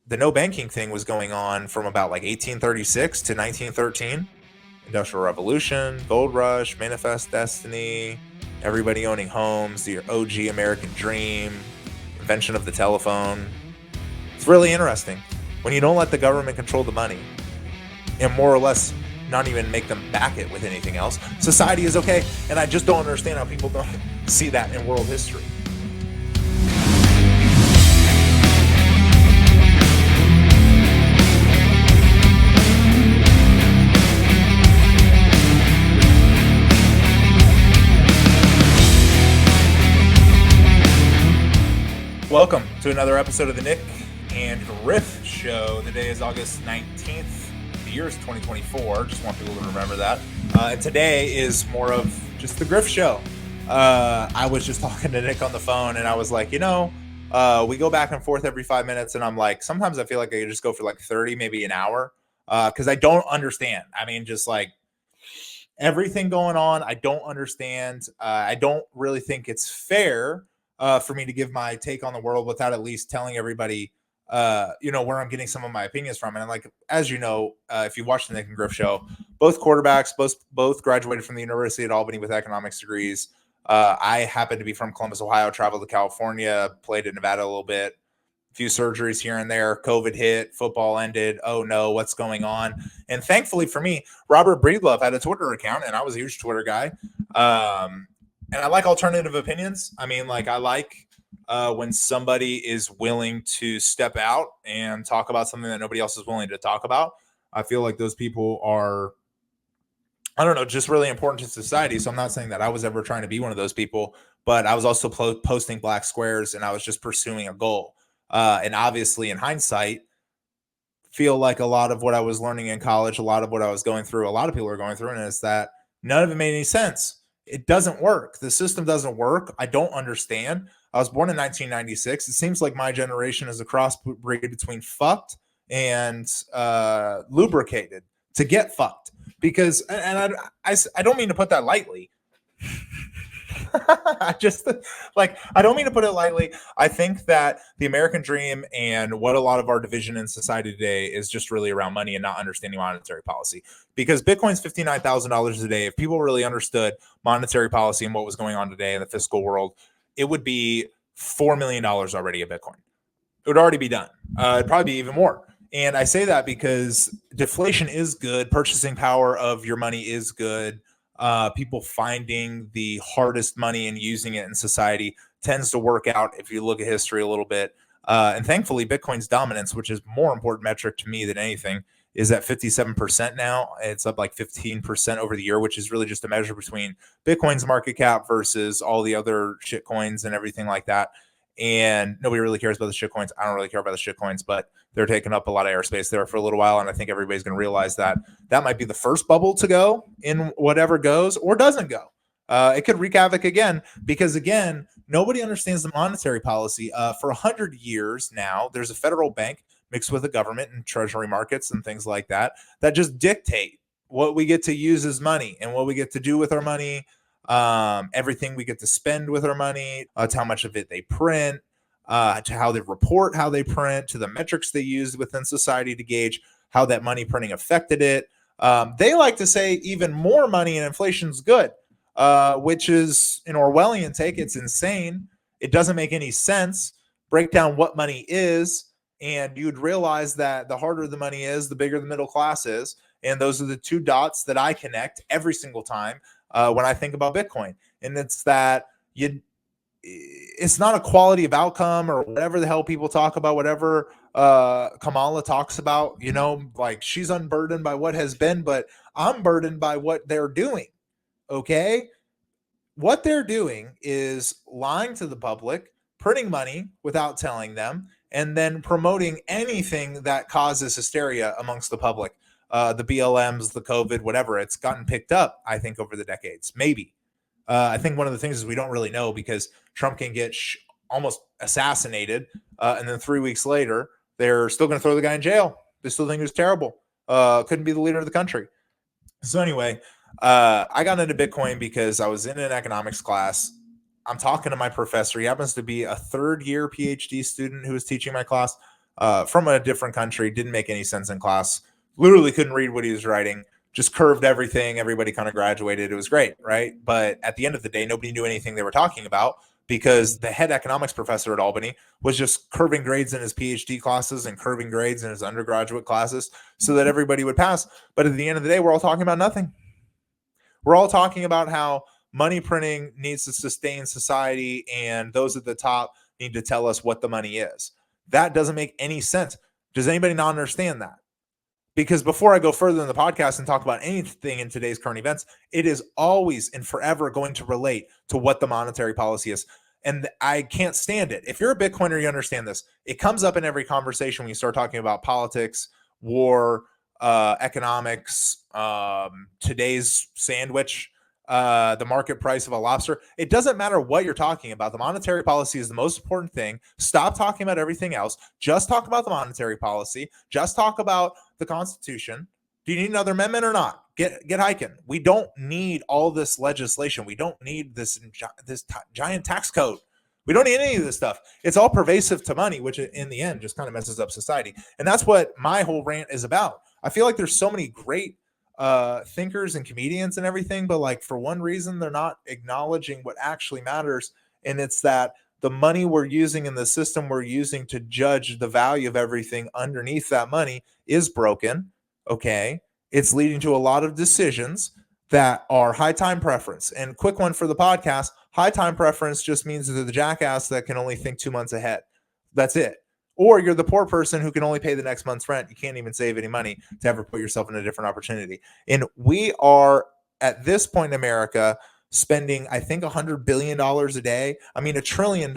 the no banking thing was going on from about like 1836 to 1913. Industrial Revolution, Gold Rush, Manifest Destiny, everybody owning homes, the OG American dream, invention of the telephone. It's really interesting. When you don't let the government control the money and more or less not even make them back it with anything else, society is okay. And I just don't understand how people don't see that in world history. Welcome to another episode of the Nyc Griff Show. The day is August 19th. The year is 2024. Just want people to remember that. And today is more of just the Griff Show. I was just talking to Nick on the phone, and I was like, we go back and forth every 5 minutes, and I'm like, sometimes I feel like I could just go for like 30, maybe an hour, because I don't understand. I mean, just like everything going on, I don't understand. I don't really think it's fair for me to give my take on the world without at least telling everybody, where I'm getting some of my opinions from. And like, as you know, if you watch the Nyc Griff Show, both quarterbacks, both graduated from the University at Albany with economics degrees. I happen to be from Columbus, Ohio, traveled to California, played in Nevada a little bit, a few surgeries here and there. COVID hit, football ended. Oh no, what's going on? And thankfully for me, Robert Breedlove had a Twitter account, and I was a huge Twitter guy. And I like alternative opinions. I mean, like, I like when somebody is willing to step out and talk about something that nobody else is willing to talk about. I feel like those people are, I don't know, just really important to society. So I'm not saying that I was ever trying to be one of those people, but I was also posting black squares, and I was just pursuing a goal. And obviously, in hindsight, feel like a lot of what I was learning in college, a lot of what I was going through, a lot of people are going through, and it's that none of it made any sense. It doesn't work. The system doesn't work. I don't understand. I was born in 1996. It seems like my generation is a crossbreed between fucked and lubricated to get fucked. Because, and I don't mean to put that lightly. I don't mean to put it lightly. I think that the American dream and what a lot of our division in society today is just really around money and not understanding monetary policy. Because Bitcoin's $59,000 a day. If people really understood monetary policy and what was going on today in the fiscal world, it would be $4 million already a Bitcoin. It would already be done. It'd probably be even more. And I say that because deflation is good. Purchasing power of your money is good. People finding the hardest money and using it in society tends to work out if you look at history a little bit. And thankfully, Bitcoin's dominance, which is more important metric to me than anything, is at 57% now. It's up like 15% over the year, which is really just a measure between Bitcoin's market cap versus all the other shit coins and everything like that. And nobody really cares about the shit coins. I don't really care about the shit coins, but they're taking up a lot of airspace there for a little while. And I think everybody's going to realize that that might be the first bubble to go in whatever goes or doesn't go. It could wreak havoc again, because again, nobody understands the monetary policy. For 100 years now, there's a federal bank mixed with the government and treasury markets and things like that just dictate what we get to use as money and what we get to do with our money. Everything we get to spend with our money, to how much of it they print, to how they report how they print, to the metrics they use within society to gauge how that money printing affected it. They like to say even more money and inflation's good, which is an Orwellian take. It's insane. It doesn't make any sense. Break down what money is, and you'd realize that the harder the money is, the bigger the middle class is. And those are the two dots that I connect every single time when I think about Bitcoin. And it's that it's not a quality of outcome or whatever the hell people talk about, whatever Kamala talks about, like she's unburdened by what has been, but I'm burdened by what they're doing. Okay. What they're doing is lying to the public, printing money without telling them, and then promoting anything that causes hysteria amongst the public. The BLMs, the COVID, whatever, it's gotten picked up, I think, over the decades. Maybe. I think one of the things is we don't really know, because Trump can get almost assassinated, and then 3 weeks later, they're still going to throw the guy in jail. They still think he was terrible. Couldn't be the leader of the country. So anyway, I got into Bitcoin because I was in an economics class. I'm talking to my professor. He happens to be a third-year PhD student who was teaching my class. from a different country, didn't make any sense in class, literally couldn't read what he was writing, just curved everything. Everybody kind of graduated. It was great, right? But at the end of the day, nobody knew anything they were talking about because the head economics professor at Albany was just curving grades in his PhD classes and curving grades in his undergraduate classes so that everybody would pass. But at the end of the day, we're all talking about nothing. We're all talking about how money printing needs to sustain society and those at the top need to tell us what the money is. That doesn't make any sense. Does anybody not understand that? Because before I go further in the podcast and talk about anything in today's current events, it is always and forever going to relate to what the monetary policy is. And I can't stand it. If you're a Bitcoiner, you understand this. It comes up in every conversation when you start talking about politics, war, economics, today's sandwich, the market price of a lobster. It doesn't matter what you're talking about. The monetary policy is the most important thing. Stop talking about everything else. Just talk about the monetary policy. Just talk about the Constitution. Do you need another amendment or not? Get hiking. We don't need all this legislation. We don't need this giant tax code. We don't need any of this stuff. It's all pervasive to money, which in the end just kind of messes up society. And that's what my whole rant is about. I feel like there's so many great thinkers and comedians and everything, but like for one reason, they're not acknowledging what actually matters. And it's that the money we're using and the system we're using to judge the value of everything underneath that money is broken. Okay. It's leading to a lot of decisions that are high time preference. And quick one for the podcast, high time preference just means they're the jackass that can only think 2 months ahead. That's it. Or you're the poor person who can only pay the next month's rent. You can't even save any money to ever put yourself in a different opportunity. And we are at this point in America spending, I think, $100 billion a day. I mean, $1 trillion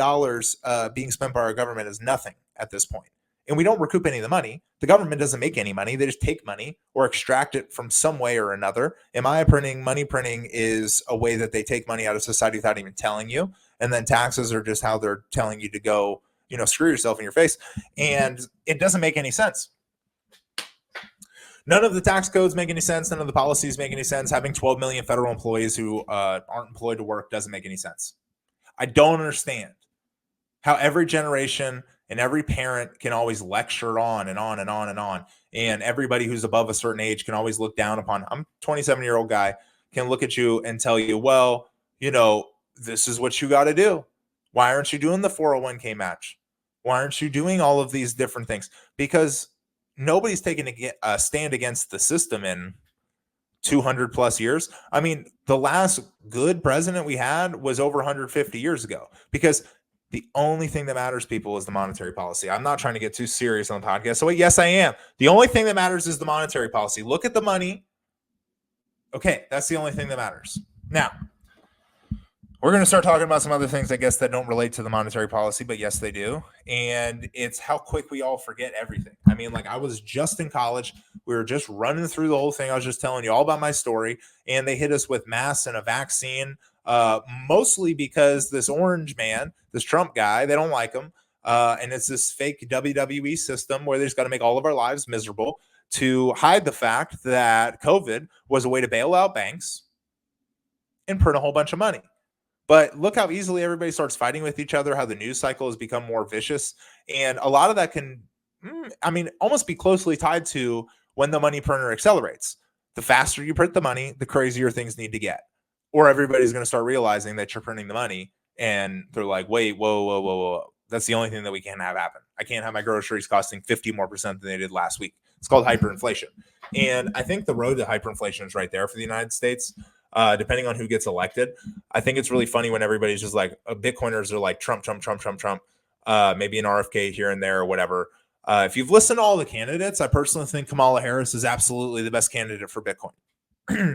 being spent by our government is nothing at this point. And we don't recoup any of the money. The government doesn't make any money. They just take money or extract it from some way or another. Money printing is a way that they take money out of society without even telling you. And then taxes are just how they're telling you to go, screw yourself in your face. And it doesn't make any sense. None of the tax codes make any sense. None of the policies make any sense. Having 12 million federal employees who aren't employed to work doesn't make any sense. I don't understand how every generation and every parent can always lecture on and on and on and on. And everybody who's above a certain age can always look down upon. I'm a 27-year-old guy, can look at you and tell you, well, this is what you got to do. Why aren't you doing the 401k match? Why aren't you doing all of these different things? Because nobody's taken a stand against the system in 200 plus years. I mean, the last good president we had was over 150 years ago, because the only thing that matters, people, is the monetary policy. I'm not trying to get too serious on the podcast. So yes, I am. The only thing that matters is the monetary policy. Look at the money. Okay, that's the only thing that matters. Now, we're going to start talking about some other things, I guess, that don't relate to the monetary policy, but yes, they do. And it's how quick we all forget everything. I mean, like, I was just in college. We were just running through the whole thing. I was just telling you all about my story, and they hit us with masks and a vaccine, mostly because this orange man, this Trump guy, they don't like him. And it's this fake WWE system where they just got to make all of our lives miserable to hide the fact that COVID was a way to bail out banks and print a whole bunch of money. But look how easily everybody starts fighting with each other, how the news cycle has become more vicious. And a lot of that can, almost be closely tied to when the money printer accelerates. The faster you print the money, the crazier things need to get. Or everybody's going to start realizing that you're printing the money. And they're like, wait, whoa. That's the only thing that we can't have happen. I can't have my groceries costing 50% more than they did last week. It's called hyperinflation. And I think the road to hyperinflation is right there for the United States. Depending on who gets elected. I think it's really funny when everybody's just like, Bitcoiners are like Trump, maybe an RFK here and there or whatever. If you've listened to all the candidates, I personally think Kamala Harris is absolutely the best candidate for Bitcoin.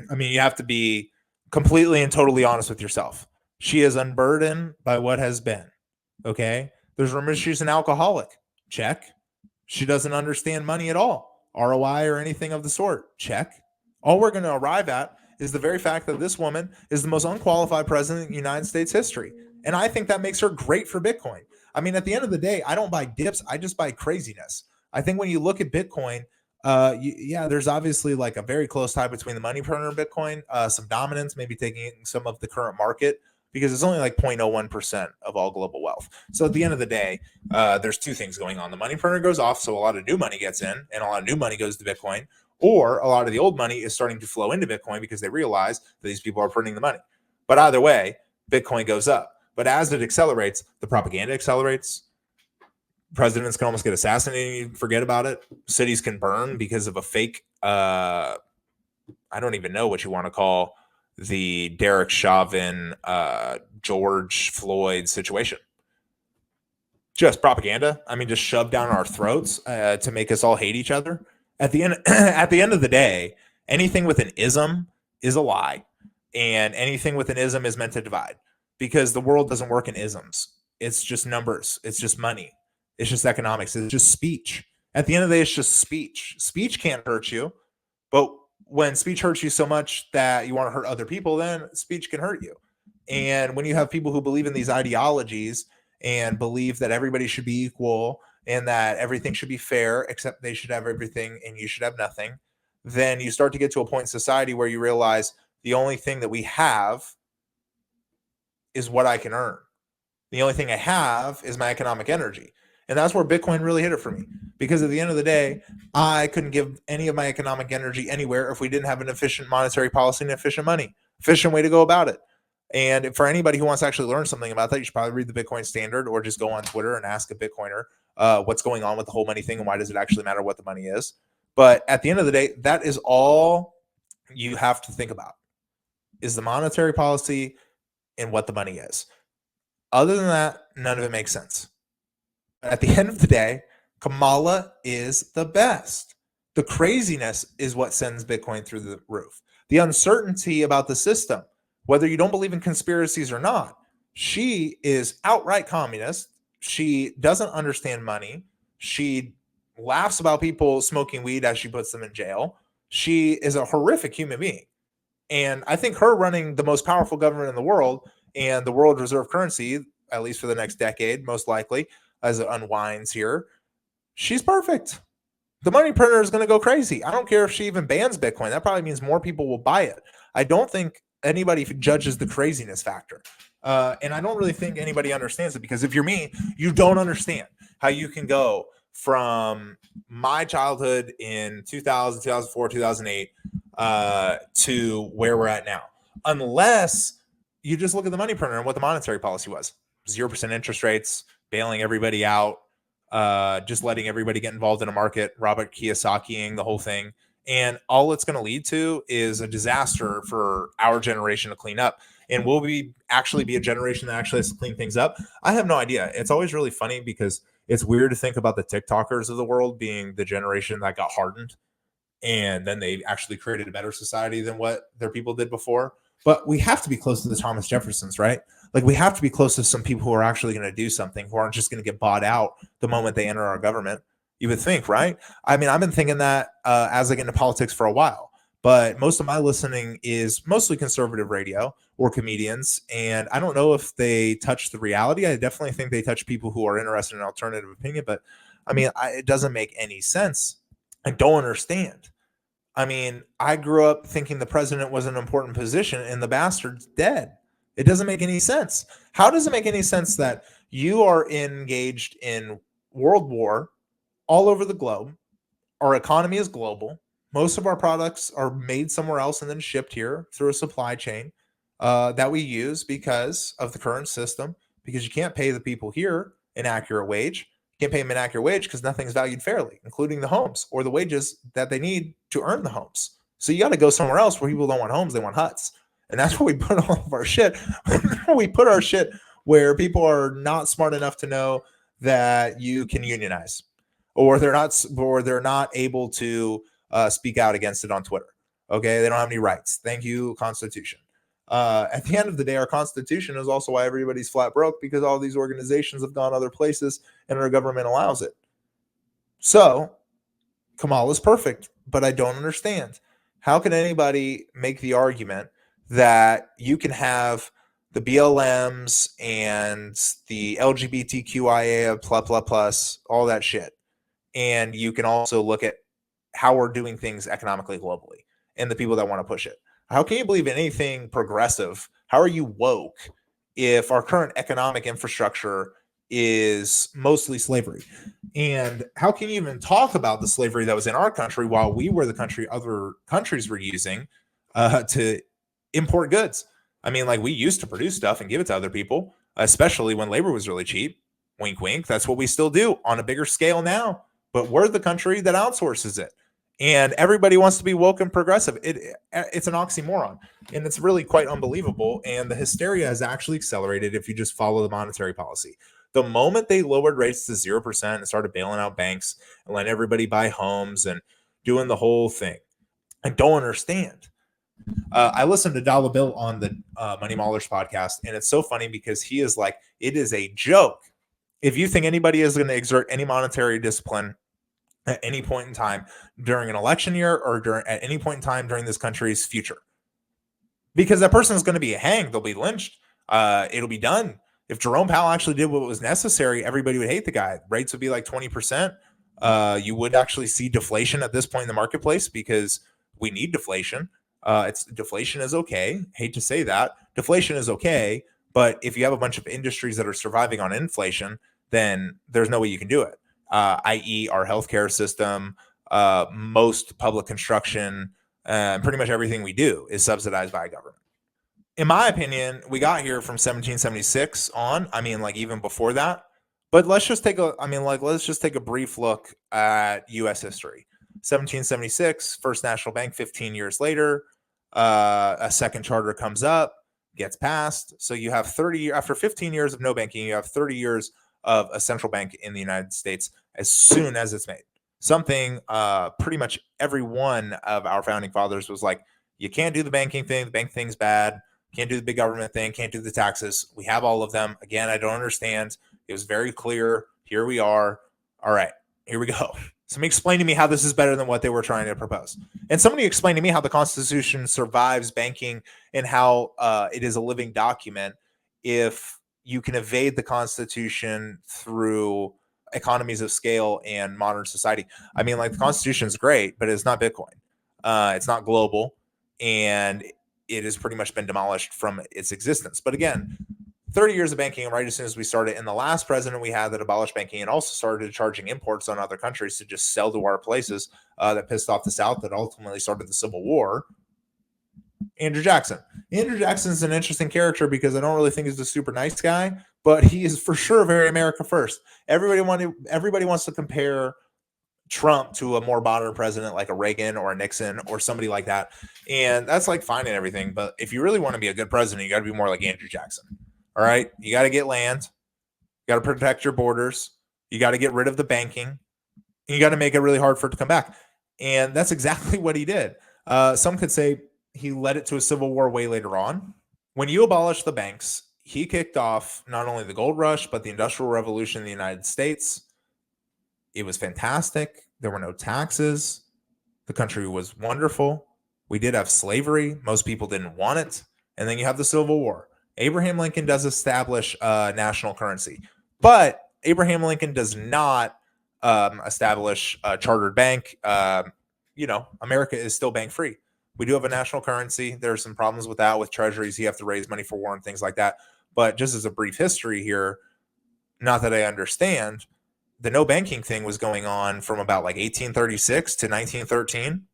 I mean, you have to be completely and totally honest with yourself. She is unburdened by what has been. Okay. There's rumors she's an alcoholic. Check. She doesn't understand money at all. ROI or anything of the sort. Check. All we're going to arrive at is the very fact that this woman is the most unqualified president in United States history. And I think that makes her great for Bitcoin. I mean, at the end of the day, I don't buy dips. I just buy craziness. I think when you look at Bitcoin, there's obviously like a very close tie between the money printer and Bitcoin, some dominance, maybe taking some of the current market because it's only like 0.01% of all global wealth. So at the end of the day, there's two things going on. The money printer goes off, so a lot of new money gets in, and a lot of new money goes to Bitcoin, or a lot of the old money is starting to flow into Bitcoin because they realize that these people are printing the money. But either way, Bitcoin goes up. But as it accelerates, the propaganda accelerates. Presidents can almost get assassinated and forget about it. Cities can burn because of a fake, I don't even know what you want to call the Derek Chauvin, George Floyd situation. Just propaganda. I mean, just shoved down our throats to make us all hate each other. At the end of the day, anything with an ism is a lie, and anything with an ism is meant to divide, because the world doesn't work in isms. It's just numbers. It's just money. It's just economics. It's just speech. At the end of the day, it's just speech. Speech can't hurt you, but when speech hurts you so much that you want to hurt other people, then speech can hurt you. And when you have people who believe in these ideologies and believe that everybody should be equal and that everything should be fair, except they should have everything and you should have nothing, then you start to get to a point in society where you realize the only thing that we have is what I can earn. The only thing I have is my economic energy. And that's where Bitcoin really hit it for me. Because at the end of the day, I couldn't give any of my economic energy anywhere if we didn't have an efficient monetary policy and efficient money, efficient way to go about it. And for anybody who wants to actually learn something about that, you should probably read the Bitcoin Standard or just go on Twitter and ask a Bitcoiner what's going on with the whole money thing and why does it actually matter what the money is. But at the end of the day, that is all you have to think about, is the monetary policy and what the money is. Other than that, none of it makes sense. At the end of the day, Kamala is the best. The craziness is what sends Bitcoin through the roof. The uncertainty about the system, whether you don't believe in conspiracies or not, she is outright communist. She doesn't understand money. She laughs about people smoking weed as she puts them in jail. She is a horrific human being. And I think her running the most powerful government in the world and the world reserve currency, at least for the next decade, most likely, as it unwinds here, she's perfect. The money printer is going to go crazy. I don't care if she even bans Bitcoin. That probably means more people will buy it. I don't think anybody judges the craziness factor. And I don't really think anybody understands it, because if you're me, you don't understand how you can go from my childhood in 2000, 2004, 2008 to where we're at now. Unless you just look at the money printer and what the monetary policy was. 0% interest rates, bailing everybody out, just letting everybody get involved in a market, Robert Kiyosakiing the whole thing. And all it's going to lead to is a disaster for our generation to clean up. And will we actually be a generation that actually has to clean things up? I have no idea. It's always really funny because it's weird to think about the TikTokers of the world being the generation that got hardened, and then they actually created a better society than what their people did before. But we have to be close to the Thomas Jeffersons, right? Like, we have to be close to some people who are actually going to do something, who aren't just going to get bought out the moment they enter our government. You would think, right? I mean, I've been thinking that as I get into politics for a while, but most of my listening is mostly conservative radio or comedians. And I don't know if they touch the reality. I definitely think they touch people who are interested in alternative opinion, but I mean, it doesn't make any sense. I don't understand. I mean, I grew up thinking the president was an important position and the bastard's dead. It doesn't make any sense. How does it make any sense that you are engaged in world war all over the globe? Our economy is global. Most of our products are made somewhere else and then shipped here through a supply chain that we use because of the current system, because you can't pay the people here an accurate wage. You can't pay them an accurate wage because nothing's valued fairly, including the homes or the wages that they need to earn the homes. So you got to go somewhere else where people don't want homes, they want huts. And that's where we put all of our shit. We put our shit where people are not smart enough to know that you can unionize, or they're not able to speak out against it on Twitter. Okay, they don't have any rights. Thank you, Constitution. At the end of the day, our Constitution is also why everybody's flat broke, because all these organizations have gone other places and our government allows it. So Kamala's perfect, but I don't understand. How can anybody make the argument that you can have the BLMs and the LGBTQIA plus all that shit, and you can also look at how we're doing things economically globally and the people that want to push it? How can you believe in anything progressive? How are you woke if our current economic infrastructure is mostly slavery? And how can you even talk about the slavery that was in our country while we were the country other countries were using to import goods? I mean, like, we used to produce stuff and give it to other people, especially when labor was really cheap. Wink, wink. That's what we still do on a bigger scale now. But we're the country that outsources it. And everybody wants to be woke and progressive. It's an oxymoron, and it's really quite unbelievable. And the hysteria has actually accelerated if you just follow the monetary policy. The moment they lowered rates to 0% and started bailing out banks and letting everybody buy homes and doing the whole thing, I don't understand. I listened to Dollar Bill on the Money Maulers podcast, and it's so funny because he is like, it is a joke if you think anybody is going to exert any monetary discipline at any point in time during an election year or at any point in time during this country's future, because that person is going to be hanged. They'll be lynched. It'll be done. If Jerome Powell actually did what was necessary, everybody would hate the guy. Rates would be like 20%. You would actually see deflation at this point in the marketplace because we need deflation. Deflation is okay. Hate to say that. Deflation is okay. But if you have a bunch of industries that are surviving on inflation, then there's no way you can do it. I.e. our healthcare system, most public construction, pretty much everything we do is subsidized by government. In my opinion, we got here from 1776 on. I mean, like, even before that. But let's just take a brief look at U.S. history. 1776, First National Bank. 15 years later, a second charter comes up, gets passed. So you have 30 after 15 years of no banking, you have 30 years of a central bank in the United States as soon as it's made. Something pretty much every one of our founding fathers was like, you can't do the banking thing. The bank thing's bad. Can't do the big government thing. Can't do the taxes. We have all of them. Again, I don't understand. It was very clear. Here we are. All right, here we go. Somebody explain to me how this is better than what they were trying to propose. And somebody explain to me how the Constitution survives banking and how it is a living document if you can evade the Constitution through economies of scale and modern society. I mean, like, the Constitution is great, but it's not Bitcoin. It's not global, and it has pretty much been demolished from its existence. But again, 30 years of banking, right as soon as we started, and the last president we had that abolished banking and also started charging imports on other countries to just sell to our places, that pissed off the South, that ultimately started the Civil War, Andrew Jackson. Andrew Jackson is an interesting character because I don't really think he's a super nice guy, but he is for sure very America first. Everybody wants to compare Trump to a more modern president like a Reagan or a Nixon or somebody like that. And that's like fine and everything. But if you really want to be a good president, you got to be more like Andrew Jackson. All right. You got to get land. You got to protect your borders. You got to get rid of the banking. And you got to make it really hard for it to come back. And that's exactly what he did. Some could say he led it to a civil war way later on. When you abolish the banks, he kicked off not only the gold rush, but the Industrial Revolution in the United States. It was fantastic. There were no taxes. The country was wonderful. We did have slavery. Most people didn't want it. And then you have the Civil War. Abraham Lincoln does establish a national currency, but Abraham Lincoln does not establish a chartered bank. America is still bank free. We do have a national currency. There are some problems with that, with treasuries. You have to raise money for war and things like that. But just as a brief history here, not that I understand, the no banking thing was going on from about like 1836 to 1913.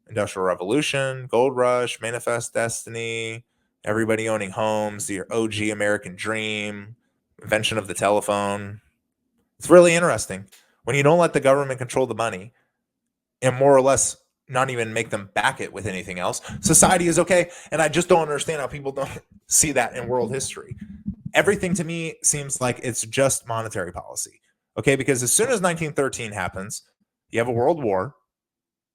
Industrial Revolution, Gold Rush, Manifest Destiny, everybody owning homes, the OG American dream, invention of the telephone. It's really interesting when you don't let the government control the money and more or less not even make them back it with anything else. Society is okay. And I just don't understand how people don't see that in world history. Everything to me seems like it's just monetary policy. Okay, because as soon as 1913 happens, you have a world war.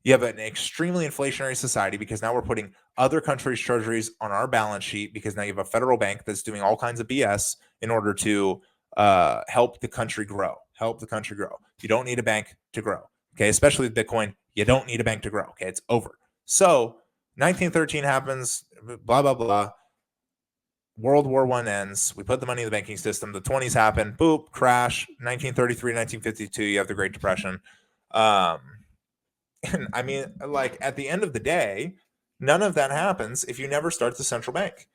You have an extremely inflationary society because now we're putting other countries' treasuries on our balance sheet because now you have a federal bank that's doing all kinds of BS in order to help the country grow. You don't need a bank to grow. Okay, especially with Bitcoin, you don't need a bank to grow. Okay, it's over. So 1913 happens, blah, blah, blah. World War I ends. We put the money in the banking system. The 20s happen. Boop, crash. 1933, 1952, you have the Great Depression. And I mean, like, at the end of the day, none of that happens if you never start the central bank.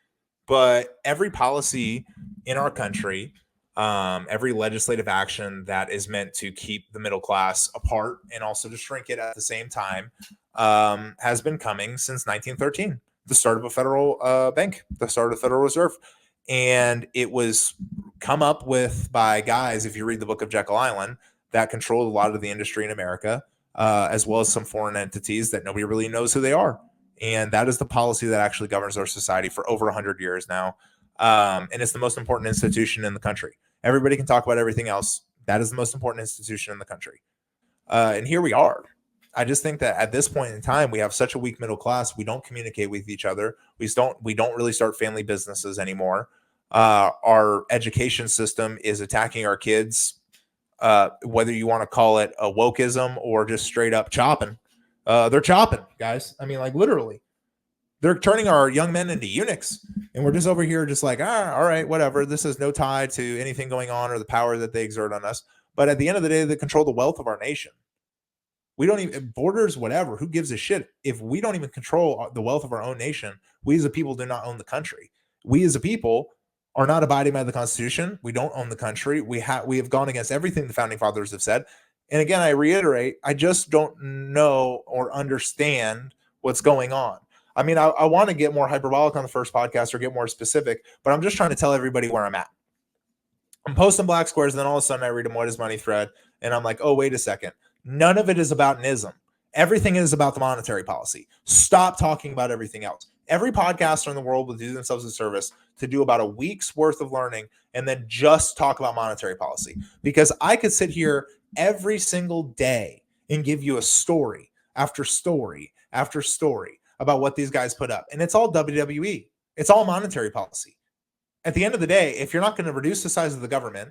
But every policy in our country, every legislative action that is meant to keep the middle class apart and also to shrink it at the same time, has been coming since 1913, the start of a federal bank, the start of the Federal Reserve. And it was come up with by guys, if you read the book of Jekyll Island, that controlled a lot of the industry in America, as well as some foreign entities that nobody really knows who they are. And that is the policy that actually governs our society for over 100 years now. And it's the most important institution in the country. Everybody can talk about everything else. That is the most important institution in the country. And here we are. I just think that at this point in time, we have such a weak middle class. We don't communicate with each other. We don't really start family businesses anymore. Our education system is attacking our kids, whether you want to call it a wokeism or just straight up chopping. They're chopping, guys. I mean, like literally, they're turning our young men into eunuchs, and we're just over here, just like, all right, whatever. This has no tie to anything going on or the power that they exert on us. But at the end of the day, they control the wealth of our nation. We don't even borders, whatever. Who gives a shit if we don't even control the wealth of our own nation? We as a people do not own the country. We as a people are not abiding by the Constitution. We don't own the country. We have gone against everything the founding fathers have said. And again, I reiterate, I just don't know or understand what's going on. I mean, I want to get more hyperbolic on the first podcast or get more specific, but I'm just trying to tell everybody where I'm at. I'm posting black squares, and then all of a sudden I read a What is Money thread, and I'm like, oh, wait a second. None of it is about NISM. Everything is about the monetary policy. Stop talking about everything else. Every podcaster in the world will do themselves a service to do about a week's worth of learning and then just talk about monetary policy. Because I could sit here every single day and give you a story after story after story about what these guys put up. And it's all WWE. It's all monetary policy. At the end of the day, if you're not going to reduce the size of the government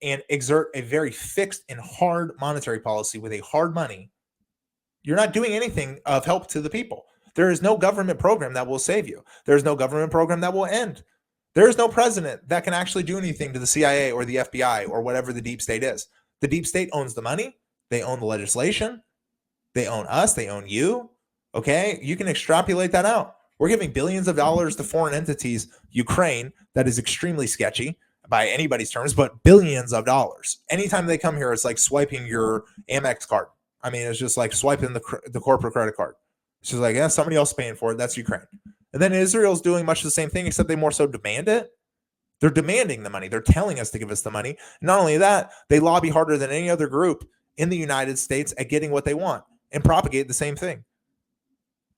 and exert a very fixed and hard monetary policy with a hard money, you're not doing anything of help to the people. There is no government program that will save you. There's no government program that will end. There is no president that can actually do anything to the CIA or the FBI or whatever the deep state is. The deep state owns the money. They own the legislation. They own us. They own you. Okay? You can extrapolate that out. We're giving billions of dollars to foreign entities, Ukraine, that is extremely sketchy by anybody's terms, but billions of dollars. Anytime they come here, it's like swiping your Amex card. I mean, it's just like swiping the corporate credit card. It's just like, yeah, somebody else paying for it. That's Ukraine. And then Israel's doing much the same thing, except they more so demand it. They're demanding the money. They're telling us to give us the money. Not only that, they lobby harder than any other group in the United States at getting what they want and propagate the same thing.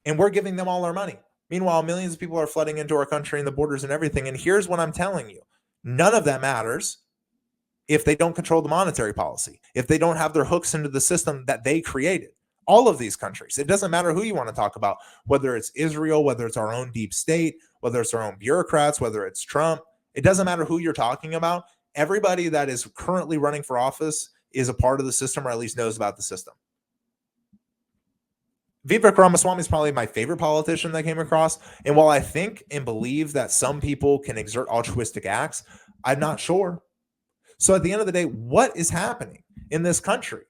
And we're giving them all our money. Meanwhile, millions of people are flooding into our country and the borders and everything. And here's what I'm telling you. None of that matters if they don't control the monetary policy, if they don't have their hooks into the system that they created. All of these countries. It doesn't matter who you want to talk about, whether it's Israel, whether it's our own deep state, whether it's our own bureaucrats, whether it's Trump. It doesn't matter who you're talking about. Everybody that is currently running for office is a part of the system or at least knows about the system. Vivek Ramaswamy is probably my favorite politician that came across. And while I think and believe that some people can exert altruistic acts, I'm not sure. So at the end of the day, what is happening in this country?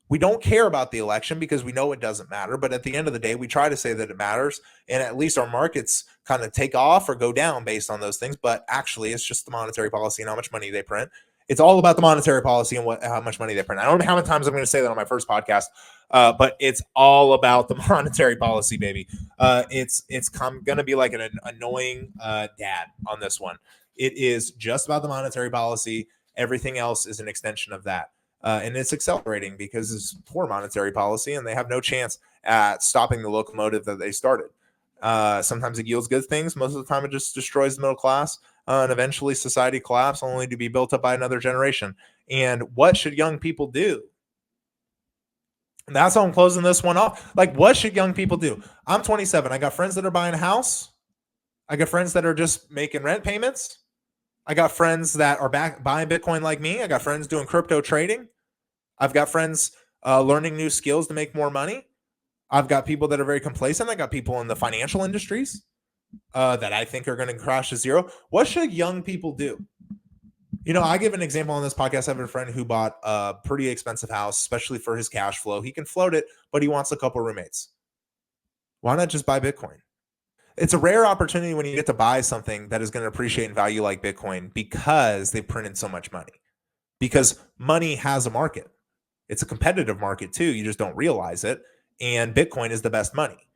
We don't care about the election because we know it doesn't matter. But at the end of the day, we try to say that it matters. And at least our markets kind of take off or go down based on those things. But actually, it's just the monetary policy and how much money they print. It's all about the monetary policy and how much money they print. I don't know how many times I'm going to say that on my first podcast, but it's all about the monetary policy, baby. It's going to be like an annoying dad on this one. It is just about the monetary policy. Everything else is an extension of that. And it's accelerating because it's poor monetary policy and they have no chance at stopping the locomotive that they started. Sometimes it yields good things. Most of the time it just destroys the middle class and eventually society collapse only to be built up by another generation. And what should young people do? And that's how I'm closing this one off. Like, what should young people do? I'm 27. I got friends that are buying a house. I got friends that are just making rent payments. I got friends that are buying Bitcoin like me. I got friends doing crypto trading. I've got friends learning new skills to make more money. I've got people that are very complacent. I got people in the financial industries that I think are going to crash to zero. What should young people do? You know, I give an example on this podcast. I have a friend who bought a pretty expensive house, especially for his cash flow. He can float it, but he wants a couple roommates. Why not just buy Bitcoin? It's a rare opportunity when you get to buy something that is going to appreciate in value like Bitcoin because they printed so much money. Because money has a market. It's a competitive market too. You just don't realize it. And Bitcoin is the best money.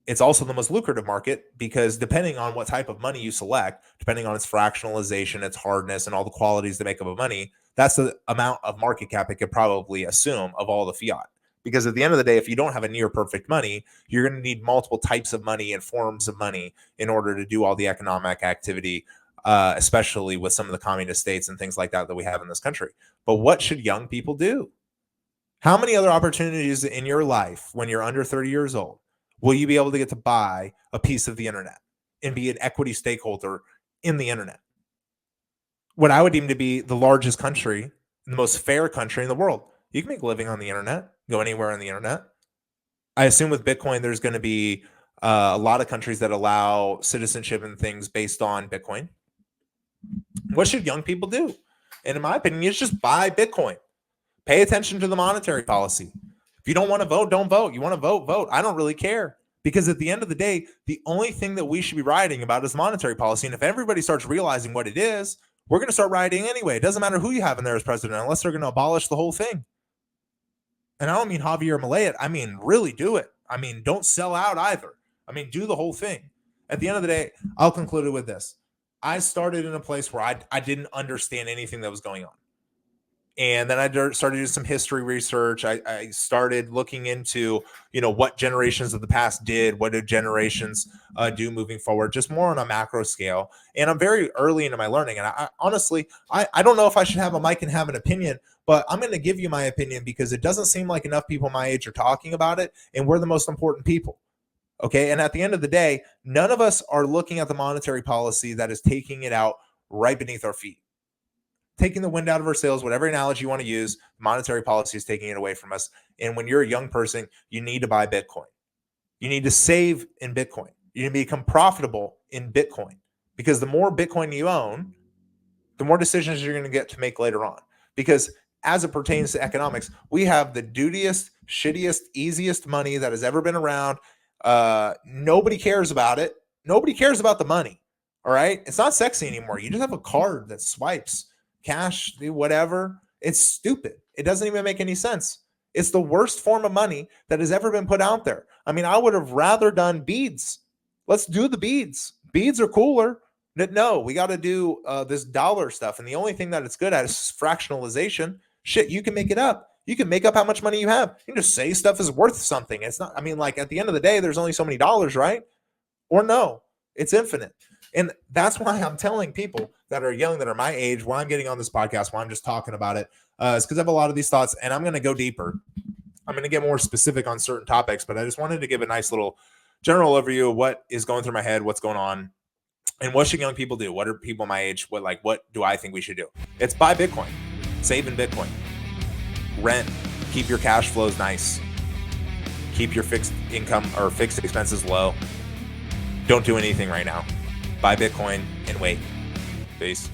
It's also the most lucrative market because depending on what type of money you select, depending on its fractionalization, its hardness, and all the qualities that make up a money, that's the amount of market cap it could probably assume of all the fiat. Because at the end of the day, if you don't have a near perfect money, you're going to need multiple types of money and forms of money in order to do all the economic activity, especially with some of the communist states and things like that we have in this country. But what should young people do? How many other opportunities in your life when you're under 30 years old will you be able to get to buy a piece of the internet and be an equity stakeholder in the internet? What I would deem to be the largest country, the most fair country in the world. You can make a living on the internet, go anywhere on the internet. I assume with Bitcoin, there's going to be a lot of countries that allow citizenship and things based on Bitcoin. What should young people do? And in my opinion, it's just buy Bitcoin. Pay attention to the monetary policy. If you don't want to vote, don't vote. You want to vote, vote. I don't really care. Because at the end of the day, the only thing that we should be rioting about is monetary policy. And if everybody starts realizing what it is, we're going to start rioting anyway. It doesn't matter who you have in there as president unless they're going to abolish the whole thing. And I don't mean Javier Milei it. I mean, really do it. I mean, don't sell out either. I mean, do the whole thing. At the end of the day, I'll conclude it with this. I started in a place where I didn't understand anything that was going on. And then I started doing some history research. I started looking into, what generations of the past did, what do generations do moving forward, just more on a macro scale. And I'm very early into my learning. And I honestly, I don't know if I should have a mic and have an opinion, but I'm going to give you my opinion because it doesn't seem like enough people my age are talking about it. And we're the most important people. Okay. And at the end of the day, none of us are looking at the monetary policy that is taking it out right beneath our feet. Taking the wind out of our sails, whatever analogy you want to use, monetary policy is taking it away from us. And when you're a young person, you need to buy Bitcoin. You need to save in Bitcoin. You need to become profitable in Bitcoin because the more Bitcoin you own, the more decisions you're going to get to make later on. Because as it pertains to economics, we have the dudiest, shittiest, easiest money that has ever been around. Nobody cares about it. Nobody cares about the money. All right. It's not sexy anymore. You just have a card that swipes. Cash, whatever. It's stupid. It doesn't even make any sense. It's the worst form of money that has ever been put out there. I mean, I would have rather done beads. Let's do the beads. Beads are cooler. No, we got to do this dollar stuff. And the only thing that it's good at is fractionalization. Shit, you can make it up. You can make up how much money you have. You can just say stuff is worth something. It's not, I mean, like at the end of the day, there's only so many dollars, right? Or no, it's infinite. And that's why I'm telling people that are young, that are my age, why I'm getting on this podcast, why I'm just talking about it, is because I have a lot of these thoughts, and I'm going to go deeper. I'm going to get more specific on certain topics, but I just wanted to give a nice little general overview of what is going through my head, what's going on, and what should young people do? What are people my age? What do I think we should do? It's buy Bitcoin, save in Bitcoin, rent, keep your cash flows nice, keep your fixed income or fixed expenses low. Don't do anything right now. Buy Bitcoin and wait. Peace.